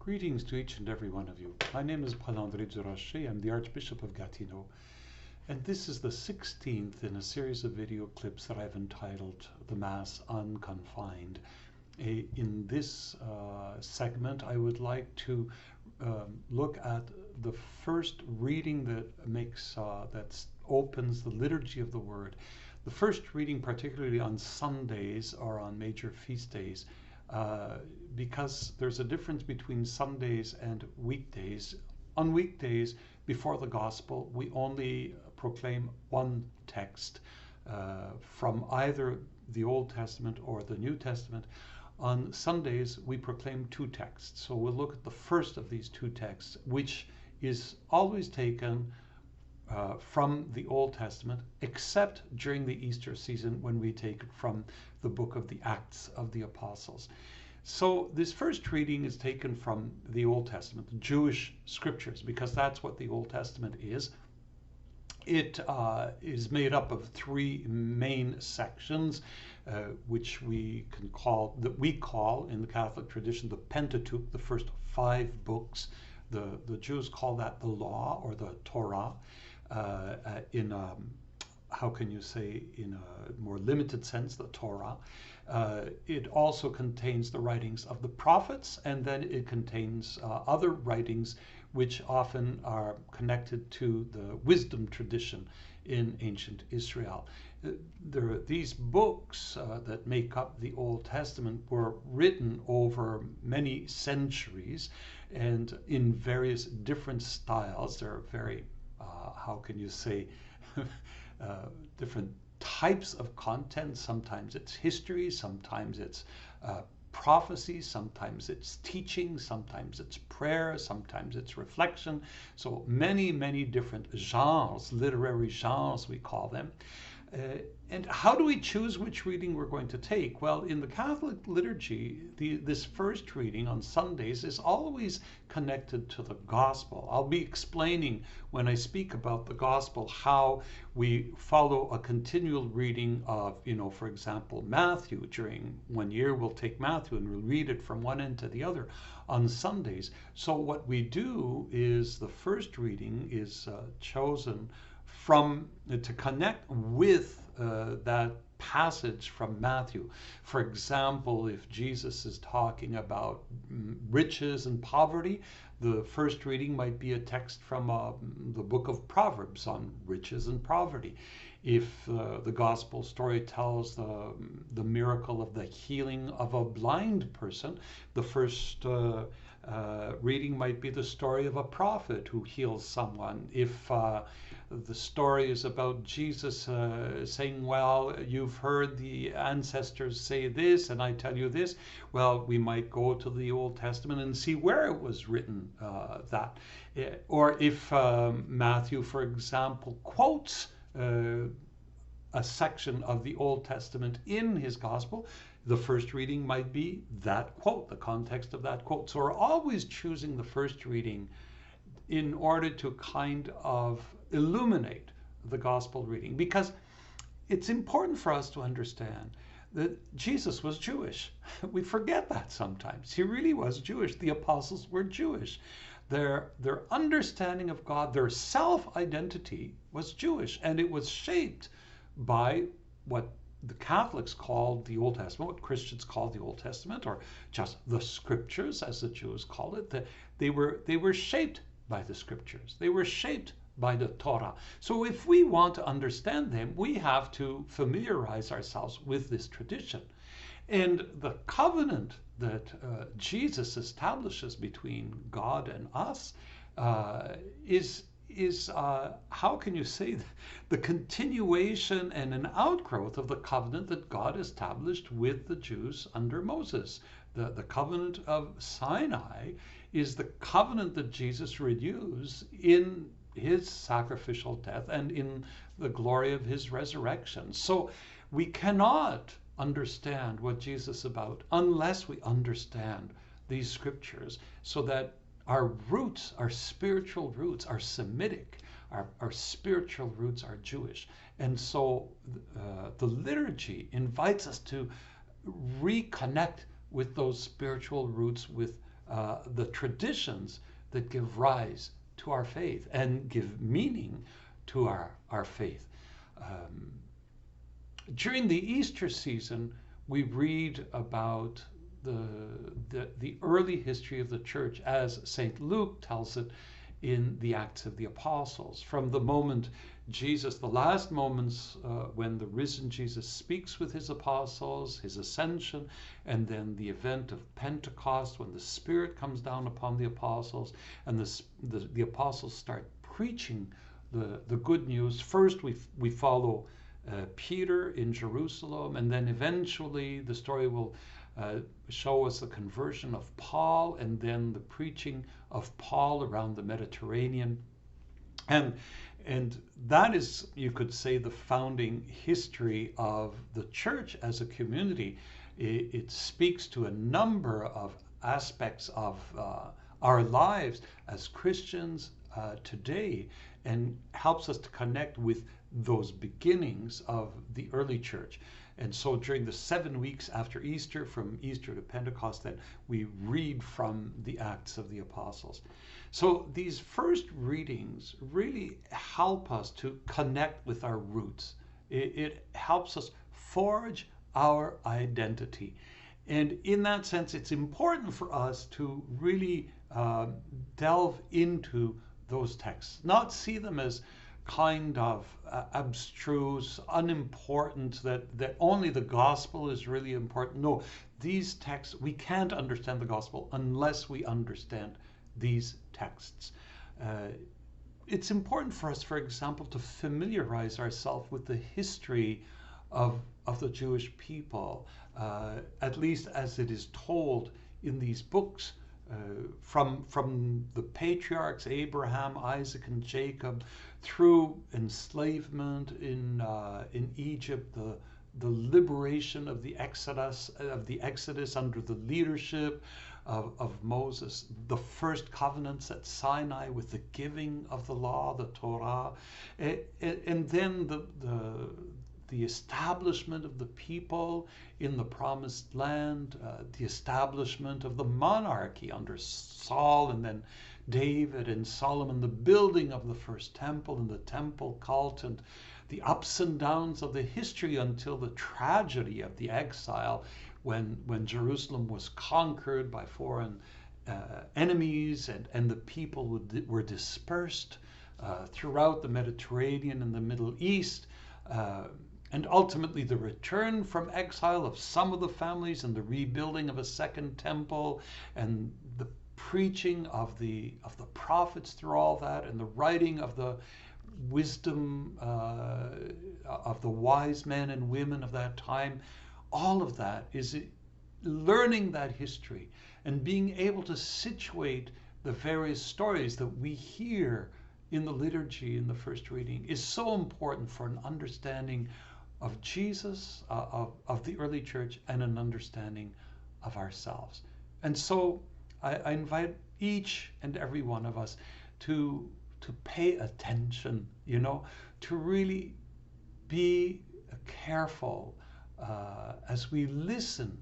Greetings to each and every one of you. My name is Archbishop Durocher. I'm the Archbishop of Gatineau, and this is the 16th in a series of video clips that I've entitled The Mass Unconfined. In this segment, I would like to look at the first reading that opens the liturgy of the Word. The first reading, particularly on Sundays or on major feast days, because there's a difference between Sundays and weekdays. On weekdays, before the Gospel, we only proclaim one text from either the Old Testament or the New Testament. On Sundays, we proclaim two texts. So we'll look at the first of these two texts, which is always taken from the Old Testament, except during the Easter season when we take it from the book of the Acts of the Apostles. So this first reading is taken from the Old Testament, the Jewish scriptures, because that's what the Old Testament is. It is made up of three main sections, which we call in the Catholic tradition the Pentateuch, the first 5 books. The Jews call that the law or the Torah. In a more limited sense, the Torah. It also contains the writings of the prophets, and then it contains other writings which often are connected to the wisdom tradition in ancient Israel. These books that make up the Old Testament were written over many centuries and in various different styles. There are very different types of content. Sometimes it's history, sometimes it's prophecy, sometimes it's teaching, sometimes it's prayer, sometimes it's reflection. So many different genres, literary genres we call them. And how do we choose which reading we're going to take? Well, in the Catholic liturgy, this first reading on Sundays is always connected to the Gospel. I'll be explaining when I speak about the Gospel how we follow a continual reading of, for example, Matthew. During 1 year, we'll take Matthew and we'll read it from one end to the other on Sundays. So what we do is the first reading is chosen to connect with that passage from Matthew. For example, if Jesus is talking about riches and poverty, the first reading might be a text from the book of Proverbs on riches and poverty. If the gospel story tells the miracle of the healing of a blind person, the first reading might be the story of a prophet who heals someone. If the story is about Jesus saying, well, you've heard the ancestors say this, and I tell you this, well, we might go to the Old Testament and see where it was written that. Or if Matthew, for example, quotes a section of the Old Testament in his gospel, the first reading might be that quote, the context of that quote. So we're always choosing the first reading in order to kind of illuminate the gospel reading, because it's important for us to understand that Jesus was Jewish. We forget that sometimes. He really was Jewish. The apostles were Jewish. Their understanding of God, their self-identity was Jewish, and it was shaped by what the Catholics called the Old Testament, what Christians call the Old Testament, or just the Scriptures, as the Jews called it. They were shaped by the Scriptures. They were shaped by the Torah. So if we want to understand them, we have to familiarize ourselves with this tradition. And the covenant that Jesus establishes between God and us is the continuation and an outgrowth of the covenant that God established with the Jews under Moses. The covenant of Sinai is the covenant that Jesus renews in his sacrificial death and in the glory of his resurrection. So we cannot understand what Jesus is about unless we understand these scriptures, so that our roots, our spiritual roots, are Semitic, our spiritual roots are Jewish. And so the liturgy invites us to reconnect with those spiritual roots, with the traditions that give rise to our faith and give meaning to our faith. During the Easter season, we read about the early history of the church as St. Luke tells it in the Acts of the Apostles. From the moment Jesus, the last moments when the risen Jesus speaks with his apostles, his ascension, and then the event of Pentecost when the Spirit comes down upon the apostles and the apostles start preaching the good news. First we follow Peter in Jerusalem, and then eventually the story will show us the conversion of Paul and then the preaching of Paul around the Mediterranean. And that is, you could say, the founding history of the church as a community. It speaks to a number of aspects of our lives as Christians today and helps us to connect with those beginnings of the early church. And so during the 7 weeks after Easter, from Easter to Pentecost, then we read from the Acts of the Apostles. So these first readings really help us to connect with our roots. It helps us forge our identity. And in that sense, it's important for us to really delve into those texts, not see them as kind of abstruse, unimportant, that only the gospel is really important. No, these texts, we can't understand the gospel unless we understand these texts. It's important for us, for example, to familiarize ourselves with the history of the Jewish people, at least as it is told in these books. From the patriarchs, Abraham, Isaac, and Jacob, through enslavement in Egypt, the liberation of the Exodus under the leadership of Moses, the first covenants at Sinai with the giving of the law, the Torah, and then the establishment of the people in the promised land, the establishment of the monarchy under Saul and then David and Solomon, the building of the first temple and the temple cult, and the ups and downs of the history until the tragedy of the exile when Jerusalem was conquered by foreign enemies and the people were dispersed throughout the Mediterranean and the Middle East. And ultimately the return from exile of some of the families and the rebuilding of a second temple and the preaching of the prophets through all that and the writing of the wisdom of the wise men and women of that time. All of that is learning that history and being able to situate the various stories that we hear in the liturgy in the first reading is so important for an understanding of Jesus, of the early church, and an understanding of ourselves. And so I invite each and every one of us to pay attention, to really be careful as we listen,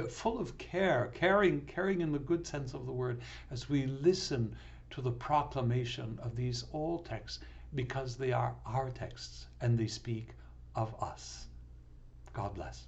full of care, caring in the good sense of the word, as we listen to the proclamation of these old texts, because they are our texts and they speak of us. God bless.